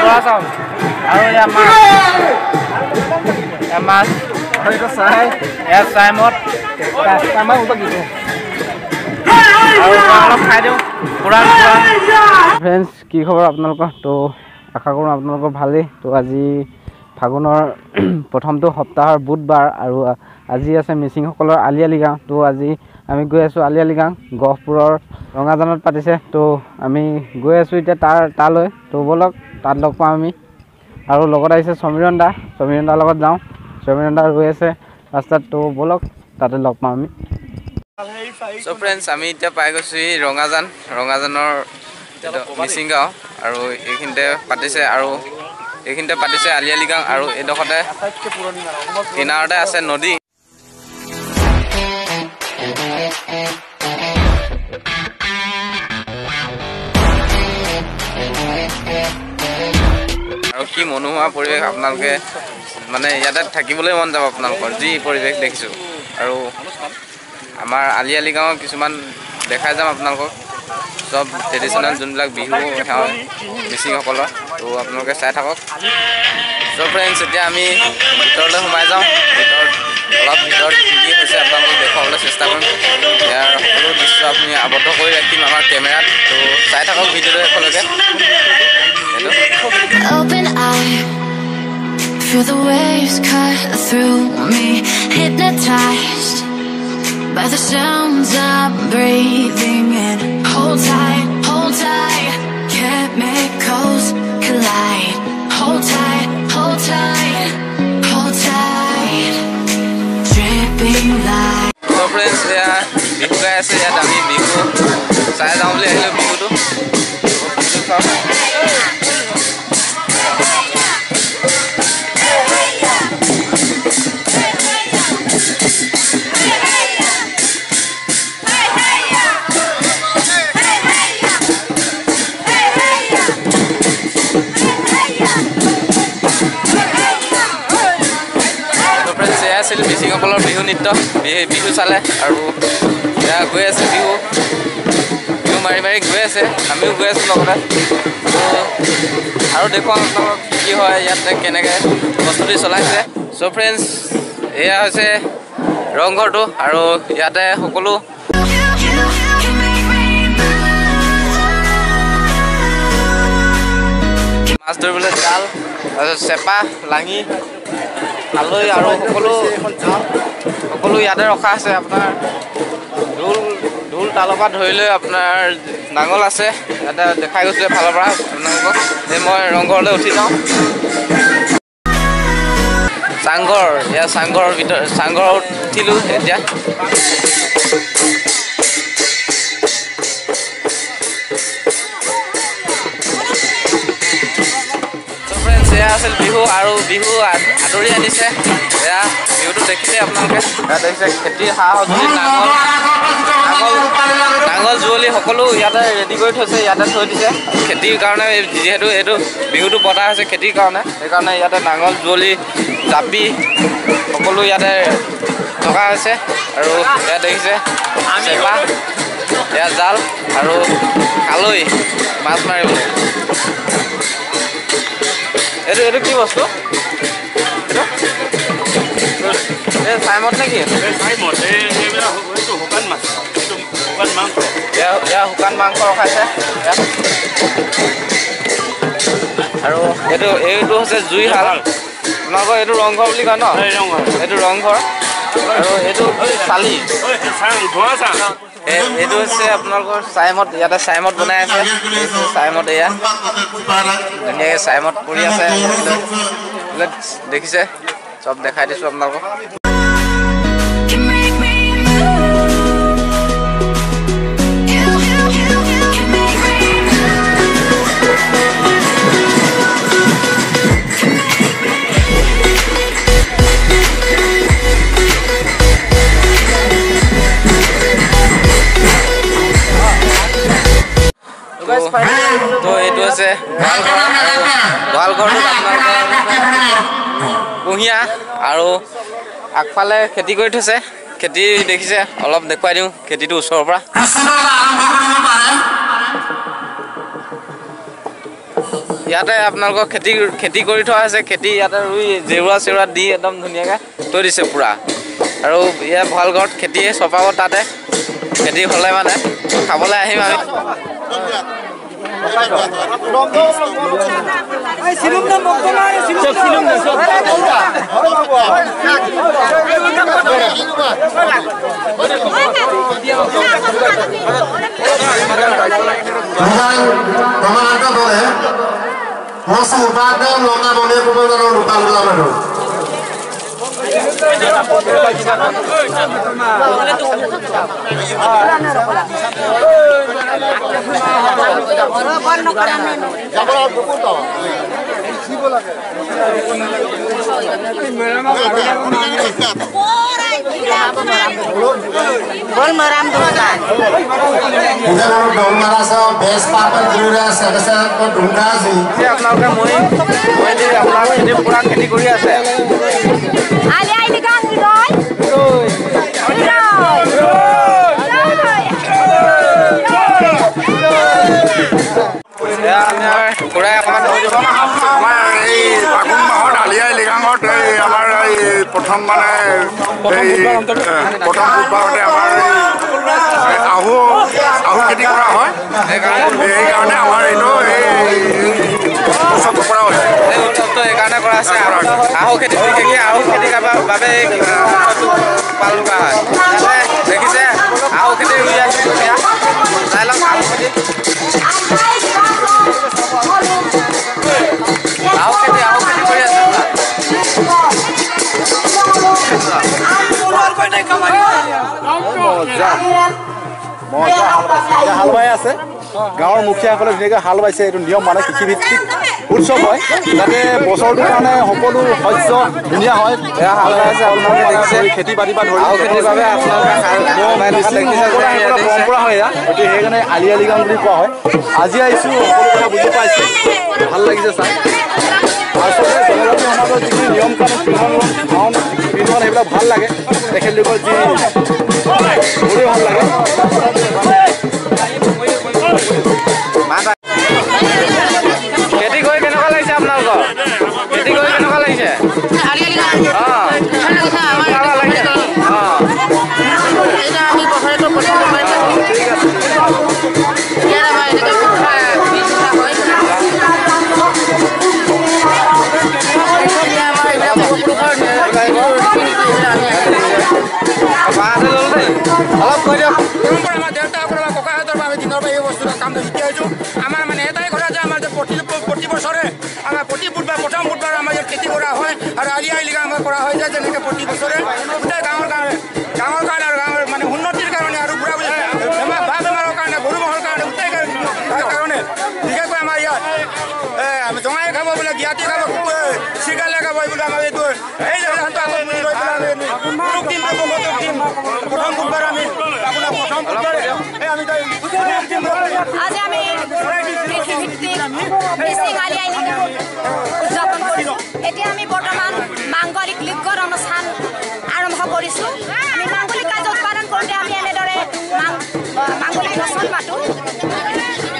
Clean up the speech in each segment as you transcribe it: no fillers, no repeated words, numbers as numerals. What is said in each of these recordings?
বৰা চাউল আৰু এয়া মাছ এইটো চাই এয়া চাইমত আমাৰ উঠা কি আৰু অলপ খাই দিওঁ পুৰাণ ফ্ৰেণ্ডছ কি খবৰ আপোনালোকৰ তো আশা কৰোঁ আপোনালোকৰ ভালেই তো আজি ফাগুনৰ প্ৰথমটো সপ্তাহৰ বুধবাৰ আৰু আজি আছে মিচিংসকলৰ আলি গাঁও তো আজি আমি গৈ আছোঁ আলি গাঁও গহপুৰৰ ৰঙাজানত পাতিছে তো আমি গৈ আছোঁ এতিয়া তালৈ তো বলক তাত লগ পাওঁ আমি আৰু লগত আহিছে সমীৰণ দাৰ লগত যাওঁ সমীৰণ দা ৰৈ আছে ৰাস্তাত তো বলক তাতে লগ পাওঁ আমি সো ফ্ৰেণ্ডছ আমি এতিয়া পাই গৈছোঁ ৰঙাজানৰ মিচিং গাঁও আৰু এইখিনিতে পাতিছে আলি গাঁও আৰু এইডোখৰতে কিনাৰতে আছে নদী আৰু কি মনোমোহা পৰিৱেশ আপোনালোকে মানে ইয়াতে থাকিবলৈ মন যাব আপোনালোকৰ যি পৰিৱেশ দেখিছোঁ আৰু আমাৰ আলি গাঁৱৰ কিছুমান দেখাই যাম আপোনালোকক সব ট্ৰেডিশ্যনেল যোনবিলাক বিহু হয় মিচিংসকলৰ তো আপোনালোকে চাই থাকক চ' ফ্ৰেণ্ডছ এতিয়া আমি ভিতৰলৈ সোমাই যাওঁ অলপ ভিতৰত কি হৈছে আপোনালোকক দেখুৱাবলৈ চেষ্টা কৰিম ইয়াৰ সকলো দৃশ্য আপুনি আবদ্ধ কৰি ৰাখিম আমাৰ কেমেৰাত তো চাই থাকক ভিডিঅ'টো শেষলৈকে Open eye, feel the waves cut through me, hypnotized by the sounds I'm breathing in. Hold tight, chemicals collide. Hold tight, dripping light. So friends, yeah, bihu gaya ase ya dami bihu. Saya jam beli ahli bihu tu. মিচিংসকলৰ বিহু নৃত্য বিহু চালে আৰু এয়া গৈ আছে বিহু মাৰি গৈ আছে আমিও গৈ আছোঁ লগতে আৰু দেখুৱাম আপোনালোকক কি হয় ইয়াতে কেনেকৈ প্ৰস্তুতি চলাইছে চ' ফ্ৰেণ্ডছ এয়া হৈছে ৰংঘৰটো আৰু ইয়াতে সকলো মাছ ধৰিবলৈ জাল তাৰপিছত চেপা লাঙি আলহী আৰু সকলো ইয়াতে ৰখা আছে আপোনাৰ ঢোল তালৰ পৰা ধৰি লৈ আপোনাৰ নাঙল আছে ইয়াতে দেখাই গৈছিলে ফালৰ পৰা আপোনালোকক যে মই ৰংঘৰলৈ উঠি যাওঁ চাংঘৰৰ ভিতৰত চাংঘৰত উঠিলোঁ এতিয়া এয়া আছিল বিহু আৰু বিহু আদৰি আনিছে এয়া বিহুটো দেখিছে আপোনালোকে ইয়াত দেখিছে খেতিৰ সা সঁজুলি নাঙল যুঁৱলি সকলো ইয়াতে ৰেডি কৰি থৈছে ইয়াতে থৈ দিছে খেতিৰ কাৰণে যিহেতু এইটো বিহুটো পতা হৈছে খেতিৰ কাৰণে সেইকাৰণে ইয়াতে নাঙল যুঁৱলি জাপি সকলো ইয়াতে থকা হৈছে আৰু ইয়াত দেখিছে চেপা এয়া জাল আৰু খালৈ মাছ মাৰিবলৈ এইটো কি বস্তু চাইমত নেকি শুকান মাংস ৰখাইছে আৰু এইটো হৈছে জুইশাল আপোনালোকৰ এইটো ৰংঘৰ বুলি কয় ন এইটো ৰংঘৰ আৰু এইটো চালি এইটো হৈছে আপোনালোকৰ চাইমত ইয়াতে চাইমত বনাই আছে চাইমত এয়া ধুনীয়াকৈ চাইমত পৰি আছে দেখিছে চব দেখাই দিছোঁ আপোনালোকক তো এইটো আছে গোৱালঘৰটোত আপোনালোকৰ কুঁহিয়া আৰু আগফালে খেতি কৰি থৈছে খেতি দেখিছে অলপ দেখুৱাই দিওঁ খেতিটো ওচৰৰ পৰা ইয়াতে আপোনালোকৰ খেতি কৰি থোৱা আছে খেতি ইয়াতে ৰুই জেউৰা চেউৰা দি একদম ধুনীয়াকৈ থৈ দিছে পুৰা আৰু ইয়াৰ ভাল ঘৰত খেতি চপাব তাতে খেতি হ'লে মানে খাবলৈ আহিম আমি পুৰা খেতি কৰি আছে খুৰাই অকণমান আমাৰ এই ফাগুন মাহত আলিয়াই লিগাঙত আমাৰ এই প্ৰথম মানে প্ৰথম বুধবাৰতে আমাৰ আহু খেতি কৰা হয় সেইকাৰণে আমাৰ এইটো উৎসৱটো কৰা হৈছে এই উৎসৱটো সেইকাৰণে কৰা আছে আহু খেতি বিশেষকৈ আহু খেতিৰ বাবে পালন কৰা হয় দেখিছে আহু খেতি ৰুই আছে চাই লওক আহু খেতি কৰি আছে হাল বাই আছে গাঁৱৰ মুখীয়াসকলে ধুনীয়াকৈ হাল বাইছে এইটো নিয়ম মানে কৃষিভিত্তিক উৎসৱ হয় যাতে বছৰটোৰ কাৰণে সকলো শস্য ধুনীয়া হয় এয়া হাল বাই আছে আপোনালোকে দেখিছে খেতি বাতিৰ পৰা ধৰি আহু খেতিৰ বাবে আপোনালোকে পৰম্পৰা হয় এয়া গতিকে সেইকাৰণে আলি আলি গাঁও বুলি কোৱা হয় আজি আহিছোঁ সকলো কথা বুজি পাইছোঁ ভাল লাগিছে চাই আচলতে জনজাতি সমাজৰ যিখিনি নিয়ম কানুন পিন্ধন সেইবিলাক ভাল লাগে তেখেতলোকৰ যি খুবেই ভাল লাগে খেতি কৰি কেনেকুৱা লাগিছে আপোনালোকৰ খেতি কৰি কেনেকুৱা লাগিছে অলপ কৈ দিয়ক আমাৰ দেউতাসকলৰ ককাহঁতৰ পৰা আমি দিনৰ পৰা এই বস্তুটো কামটো শিকি আহিছোঁ আমাৰ মানে এটাই কথা যে আমাৰ যে প্ৰতি বছৰে আমাৰ প্ৰতি বুধবাৰ প্ৰথম বুধবাৰ আমাৰ ইয়াত খেতি কৰা হয় আৰু আলি আই লিগাং আমাৰ কৰা হয় যে যেনেকৈ প্ৰতি বছৰে গোটেই গাঁৱৰ কাৰণে আৰু গাঁৱৰ মানে উন্নতিৰ কাৰণে আৰু বুঢ়া বুঢ়ী বাঁহ বেমাৰৰ কাৰণে গৰু ম'হৰ কাৰণে গোটেই কাৰণে বিশেষকৈ আমাৰ ইয়াত আমি জঙাই খাব বোলে জ্ঞাতি খাব চিগালে খাব এইবিলাক আমাৰ এইটো এই জেগাটো আগত লৈ পেলাই প্ৰথম বুধবাৰ আমি আপোনাৰ প্ৰথম বুধবাৰে আমি আজি আমি কৃষিভিত্তিক মিচিং আলি আই লিগাং উদযাপন কৰিছোঁ এতিয়া আমি বৰ্তমান মাংগলিক লিগৰ অনুষ্ঠান আৰম্ভ কৰিছোঁ আমি মাংগলিক কাৰ্য উৎপাদন কৰোঁতে আমি এনেদৰে মাংগলিক বচন মাতোঁ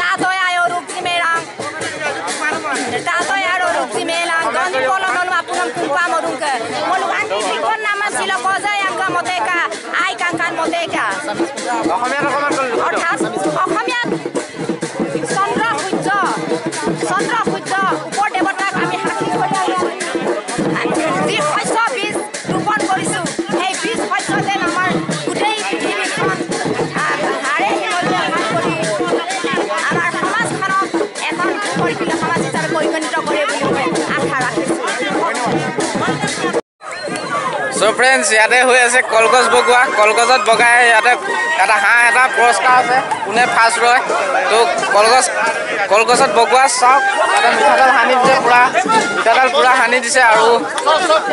তাতয় আয় ৰূপ জিমেৰাং তাতয় আৰু ৰূপ জিমেৰাং গঞ্জি পলনল আপুনম কুম্পা মৰুংকে মলুক আন্তি লিগৰ নাম আছিল কজাই আংকা মতেকা আই কাংকান মতেকা অৰ্থাৎ অসমীয়াত চন্দ্ৰ সূৰ্য ওপৰ দেৱতাক আমি সাক্ষী কৰি যি শস্য বীজ ৰোপণ কৰিছোঁ সেই বীজ শস্য যেন আমাৰ গোটেই পৃথিৱীখন হাৰে কৰি আমাৰ সমাজখনক এখন সমাজ হিচাপে পৰিগণিত কৰে বুলি মই আশা ৰাখিছোঁ So friends, ইয়াতে হৈ আছে কলগছ বগোৱা কলগছত বগাই ইয়াতে এটা হাঁহ এটা পুৰস্কাৰ আছে কোনে ফাৰ্ষ্ট ৰয় তো কলগছত বগোৱা চাওক ইয়াতে মিঠাতেল সানি দিছে পুৰা সানি দিছে আৰু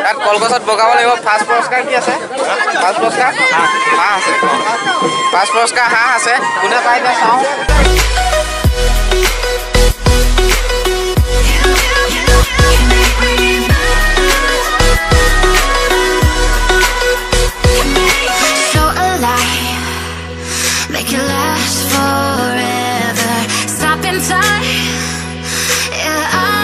ইয়াত কলগছত বগাব লাগিব ফাৰ্ষ্ট পুৰস্কাৰ কি আছে ফাৰ্ষ্ট পুৰস্কাৰ হাঁহ আছে ফাৰ্ষ্ট পুৰস্কাৰ হাঁহ আছে কোনে পাই এতিয়া চাওঁ Make it last forever. Stop in time. Yeah,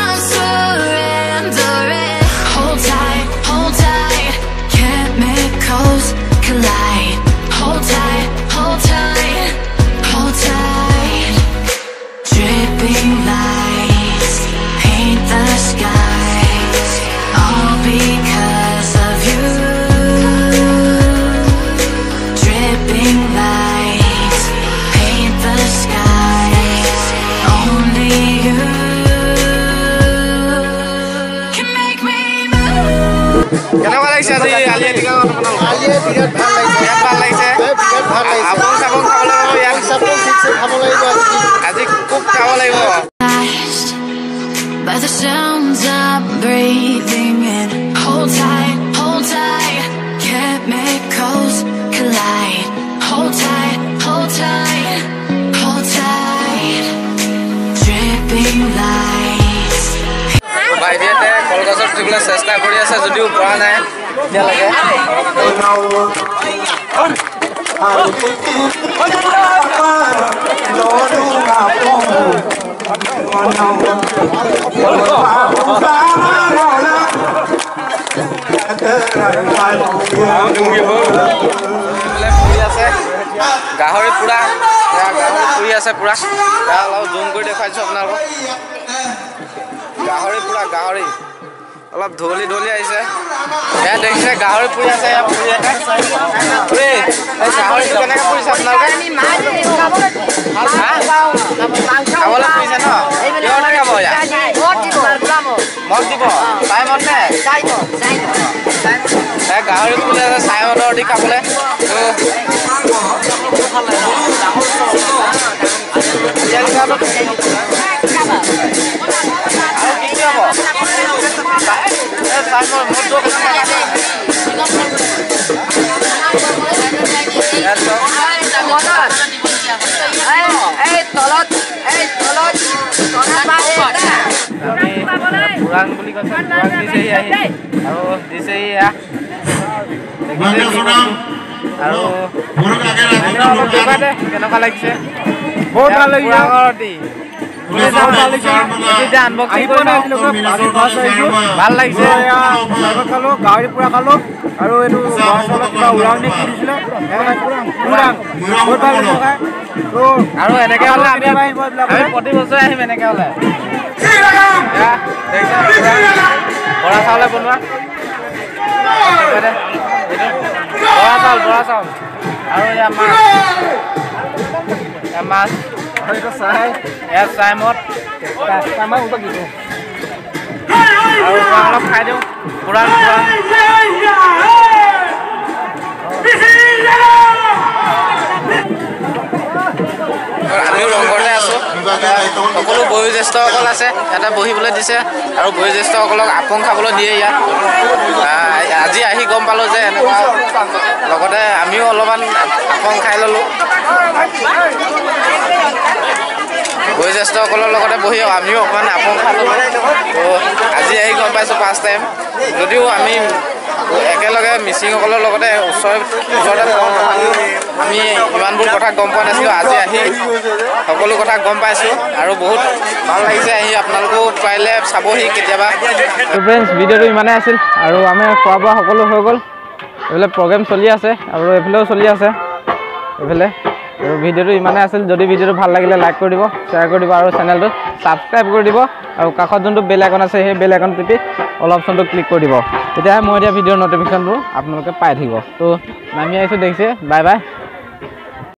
কেনেকুৱা লাগিছে আজি আলি লিগাং আলিয়ে বিৰাট ভাল লাগিছে বিৰাট ভাল লাগিছে বিৰাট ভাল লাগিছে আপং চাপং খাবলৈ পাব ইয়াত চাপং ঠিকছে খাব লাগিব আজি খুব খাব লাগিব by the sounds I'm breathing in. Hold tight, chemicals collide. Hold tight, dripping lights. বাইদেউতে কলগছত উঠিবলৈ চেষ্টা কৰি আছে যদিও পৰা নাই এতিয়ালৈকে গাহৰি পুৰা ফুৰি আছে পুৰা অলপ জুম কৰি দেখুৱাইছো আপোনালোকক গাহৰি পুৰা গাহৰি অলপ ঢলি আহিছে এয়া দেখিছে গাহৰি পুৰি আছে এয়া পুৰি আছে গাহৰিটো কেনেকৈ পুৰিছে আপোনালোকে খাবলৈ পুৰিছে ন কিহৰ খাব ইয়াত মদ দিব চাই মদ নে গাহৰি পুৰি আছে চাই মদৰ দি খাবলৈ পুৰাং বুলি কৈছে পুৰাং দিছেহি আহি আৰু দিছেহি আৰু কেনেকুৱা লাগিছে বহুত ভাল লাগিছে ভাল লাগিছে খালো গাহৰি পুৰা খালো আৰু এইটো কিবা উৰাওনি কি দিছিলে আৰু এনেকে হলে আমি প্ৰতি বছৰে আহিম এনেকে হলে বৰা চাউলে বনোৱা বৰা চাউল আৰু এয়া মাছ এয়া চাই মদ আৰু অলপ খাই দিওঁ পুৰা আমিও ৰংঘৰতে আছো সকলো বয়োজ্যেষ্ঠসকল আছে ইয়াতে বহিবলৈ দিছে আৰু বয়োজ্যেষ্ঠসকলক আপং খাবলৈ দিয়ে ইয়াত আজি আহি গম পালো যে এনেকুৱা লগতে আমিও অলপমান আপং খাই ললো বয়োজ্যেষ্ঠসকলৰ লগতে বহি আমিও অকণমান আপং খাই ললো আজি আহি গম পাইছোঁ ফাৰ্ষ্ট টাইম যদিও আমি একেলগে মিচিংসকলৰ লগতে ওচৰতে আমি ইমানবোৰ কথা গম পোৱা নাছিলোঁ আজি আহি সকলো কথা গম পাইছোঁ আৰু বহুত ভাল লাগিছে আহি আপোনালোকেও পাৰিলে চাবহি কেতিয়াবা ফ্ৰেণ্ডছ ভিডিঅ'টো ইমানেই আছিল আৰু আমি খোৱা বোৱা সকলো হৈ গ'ল এইফালে প্ৰগ্ৰেম চলি আছে আৰু এইফালেও চলি আছে এইফালে আৰু ভিডিঅ'টো ইমানেই আছিল যদি ভিডিঅ'টো ভাল লাগিলে লাইক কৰি দিব শ্বেয়াৰ কৰি দিব আৰু চেনেলটো ছাবস্ক্ৰাইব কৰি দিব আৰু কাষত যোনটো বেল আইকন আছে সেই বেল আইকন টিপি অল অপশ্যনটো ক্লিক কৰি দিব তেতিয়াহে মই এতিয়া ভিডিঅ'ৰ নটিফিকেশ্যনবোৰ আপোনালোকে পাই থাকিব তো নামি আহিছোঁ দেখিছে বাই বাই